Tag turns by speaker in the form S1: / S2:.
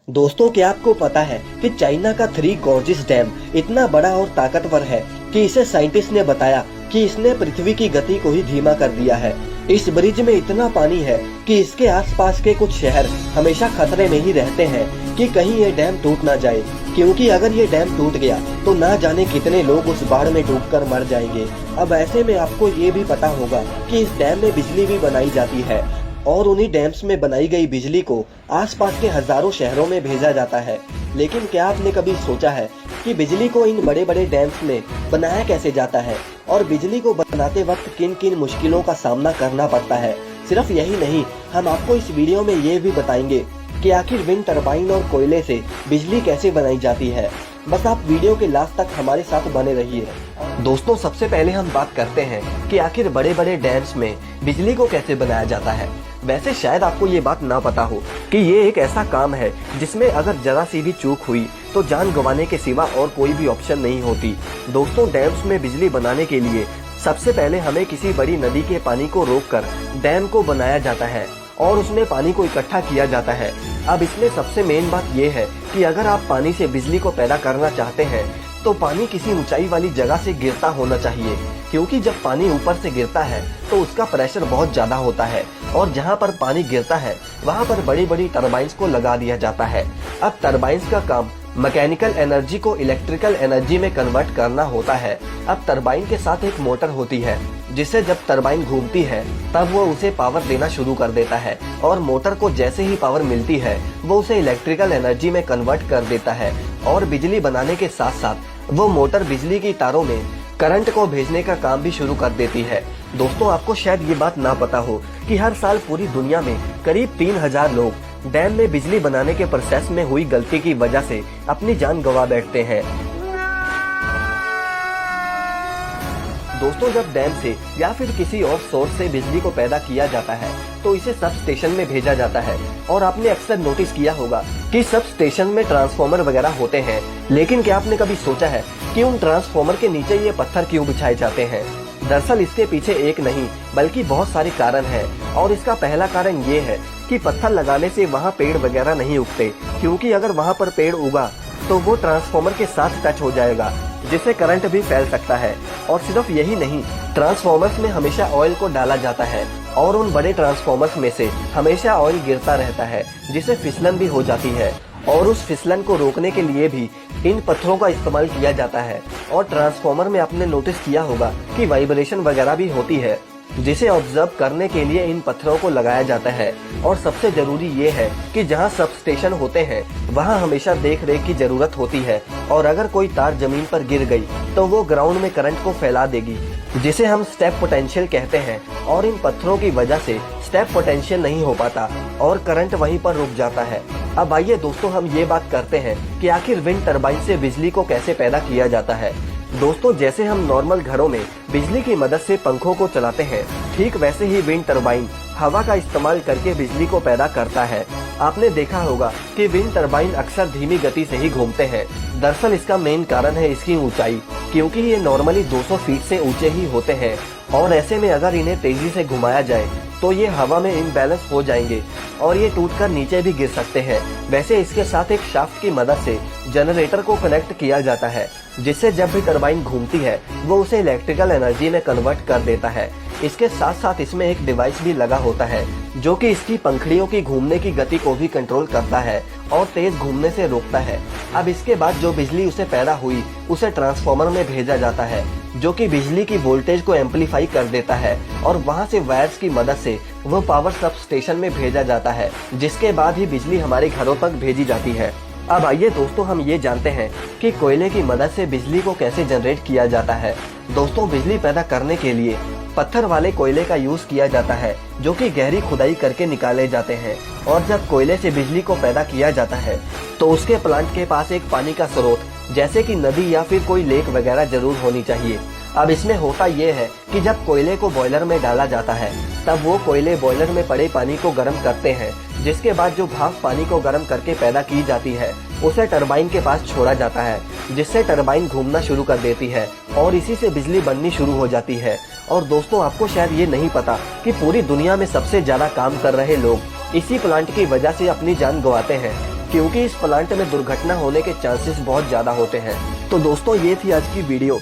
S1: दोस्तों, क्या आपको पता है कि चाइना का थ्री गॉर्जिस डैम इतना बड़ा और ताकतवर है कि इसे साइंटिस्ट ने बताया कि इसने पृथ्वी की गति को ही धीमा कर दिया है। इस ब्रिज में इतना पानी है कि इसके आसपास के कुछ शहर हमेशा खतरे में ही रहते हैं कि कहीं ये डैम टूट ना जाए, क्योंकि अगर ये डैम टूट गया तो ना जाने कितने लोग उस बाढ़ में डूबकर मर जाएंगे। अब ऐसे में आपको ये भी पता होगा कि इस डैम में बिजली भी बनाई जाती है और उन्हीं डैम्स में बनाई गई बिजली को आसपास के हजारों शहरों में भेजा जाता है। लेकिन क्या आपने कभी सोचा है कि बिजली को इन बड़े बड़े डैम्स में बनाया कैसे जाता है और बिजली को बनाते वक्त किन किन मुश्किलों का सामना करना पड़ता है? सिर्फ यही नहीं, हम आपको इस वीडियो में ये भी बताएंगे कि आखिर विंड टरबाइन और कोयले से बिजली कैसे बनाई जाती है। बस आप वीडियो के लास्ट तक हमारे साथ बने रहिए। दोस्तों, सबसे पहले हम बात करते हैं कि आखिर बड़े बड़े डैम्स में बिजली को कैसे बनाया जाता है। वैसे शायद आपको ये बात ना पता हो कि ये एक ऐसा काम है जिसमें अगर जरा सी भी चूक हुई तो जान गंवाने के सिवा और कोई भी ऑप्शन नहीं होती। दोस्तों, डैम्स में बिजली बनाने के लिए सबसे पहले हमें किसी बड़ी नदी के पानी को रोककर डैम को बनाया जाता है और उसमें पानी को इकट्ठा किया जाता है। अब इसमें सबसे मेन बात यह है कि अगर आप पानी से बिजली को पैदा करना चाहते हैं तो पानी किसी ऊंचाई वाली जगह से गिरता होना चाहिए, क्योंकि जब पानी ऊपर से गिरता है तो उसका प्रेशर बहुत ज्यादा होता है और जहां पर पानी गिरता है वहां पर बड़ी बड़ी टरबाइंस को लगा दिया जाता है। अब टरबाइंस का काम मैकेनिकल एनर्जी को इलेक्ट्रिकल एनर्जी में कन्वर्ट करना होता है। अब टरबाइन के साथ एक मोटर होती है जिससे जब टरबाइन घूमती है तब वो उसे पावर देना शुरू कर देता है और मोटर को जैसे ही पावर मिलती है वो उसे इलेक्ट्रिकल एनर्जी में कन्वर्ट कर देता है और बिजली बनाने के साथ साथ वो मोटर बिजली की तारों में करंट को भेजने का काम भी शुरू कर देती है। दोस्तों, आपको शायद ये बात ना पता हो कि हर साल पूरी दुनिया में करीब 3000 लोग डैम में बिजली बनाने के प्रोसेस में हुई गलती की वजह से अपनी जान गंवा बैठते हैं। दोस्तों, जब डैम से या फिर किसी और सोर्स से बिजली को पैदा किया जाता है तो इसे सब स्टेशन में भेजा जाता है और आपने अक्सर नोटिस किया होगा कि सब स्टेशन में ट्रांसफार्मर वगैरह होते हैं। लेकिन क्या आपने कभी सोचा है कि उन ट्रांसफार्मर के नीचे ये पत्थर क्यों बिछाए जाते हैं? दरअसल इसके पीछे एक नहीं बल्कि बहुत सारे कारण हैं और इसका पहला कारण ये है कि पत्थर लगाने से वहाँ पेड़ वगैरह नहीं उगते, क्योंकि अगर वहाँ पर पेड़ उगा तो वो ट्रांसफार्मर के साथ टच हो जाएगा जिससे करंट भी फैल सकता है। और सिर्फ यही नहीं, ट्रांसफार्मर्स में हमेशा ऑयल को डाला जाता है और उन बड़े ट्रांसफार्मर्स में से हमेशा ऑयल गिरता रहता है जिससे फिसलन भी हो जाती है और उस फिसलन को रोकने के लिए भी इन पत्थरों का इस्तेमाल किया जाता है। और ट्रांसफार्मर में आपने नोटिस किया होगा कि वाइब्रेशन वगैरह भी होती है जिसे ऑब्जर्व करने के लिए इन पत्थरों को लगाया जाता है। और सबसे जरूरी ये है कि जहाँ सब स्टेशन होते हैं वहाँ हमेशा देख रेख की जरूरत होती है और अगर कोई तार जमीन पर गिर गई तो वो ग्राउंड में करंट को फैला देगी जिसे हम स्टेप पोटेंशियल कहते हैं और इन पत्थरों की वजह से स्टेप पोटेंशियल नहीं हो पाता और करंट वहीं पर रुक जाता है। अब आइए दोस्तों, हम ये बात करते हैं कि आखिर विंड टरबाइन से बिजली को कैसे पैदा किया जाता है। दोस्तों, जैसे हम नॉर्मल घरों में बिजली की मदद से पंखों को चलाते हैं, ठीक वैसे ही विंड टरबाइन हवा का इस्तेमाल करके बिजली को पैदा करता है। आपने देखा होगा कि विंड टरबाइन अक्सर धीमी गति से ही घूमते हैं। दरअसल इसका मेन कारण है इसकी ऊंचाई, क्योंकि ये नॉर्मली 200 फीट से ऊंचे ही होते हैं और ऐसे में अगर इन्हें तेजी से घुमाया जाए तो ये हवा में इम्बैलेंस हो जाएंगे और ये टूटकर नीचे भी गिर सकते हैं। वैसे इसके साथ एक शाफ्ट की मदद से जनरेटर को कनेक्ट किया जाता है जिससे जब भी टरबाइन घूमती है वो उसे इलेक्ट्रिकल एनर्जी में कन्वर्ट कर देता है। इसके साथ साथ इसमें एक डिवाइस भी लगा होता है जो कि इसकी पंखड़ियों की घूमने की गति को भी कंट्रोल करता है और तेज घूमने से रोकता है। अब इसके बाद जो बिजली उसे पैदा हुई उसे ट्रांसफार्मर में भेजा जाता है जो कि बिजली की वोल्टेज को एम्पलीफाई कर देता है और वहां से वायर्स की मदद से वो पावर सब स्टेशन में भेजा जाता है, जिसके बाद ही बिजली हमारे घरों तक भेजी जाती है। अब आइए दोस्तों, हम ये जानते हैं कि कोयले की मदद से बिजली को कैसे जनरेट किया जाता है। दोस्तों, बिजली पैदा करने के लिए पत्थर वाले कोयले का यूज किया जाता है जो कि गहरी खुदाई करके निकाले जाते हैं और जब कोयले से बिजली को पैदा किया जाता है तो उसके प्लांट के पास एक पानी का स्रोत जैसे कि नदी या फिर कोई लेक वगैरह जरूर होनी चाहिए। अब इसमें होता यह है कि जब कोयले को बॉयलर में डाला जाता है तब वो कोयले बॉयलर में पड़े पानी को गर्म करते हैं, जिसके बाद जो भाप पानी को गर्म करके पैदा की जाती है उसे टरबाइन के पास छोड़ा जाता है जिससे टरबाइन घूमना शुरू कर देती है और इसी से बिजली बननी शुरू हो जाती है। और दोस्तों, आपको शायद ये नहीं पता कि पूरी दुनिया में सबसे ज्यादा काम कर रहे लोग इसी प्लांट की वजह से अपनी जान गंवाते हैं। क्योंकि इस प्लांट में दुर्घटना होने के चांसेस बहुत ज्यादा होते हैं। तो दोस्तों ये थी आज की वीडियो।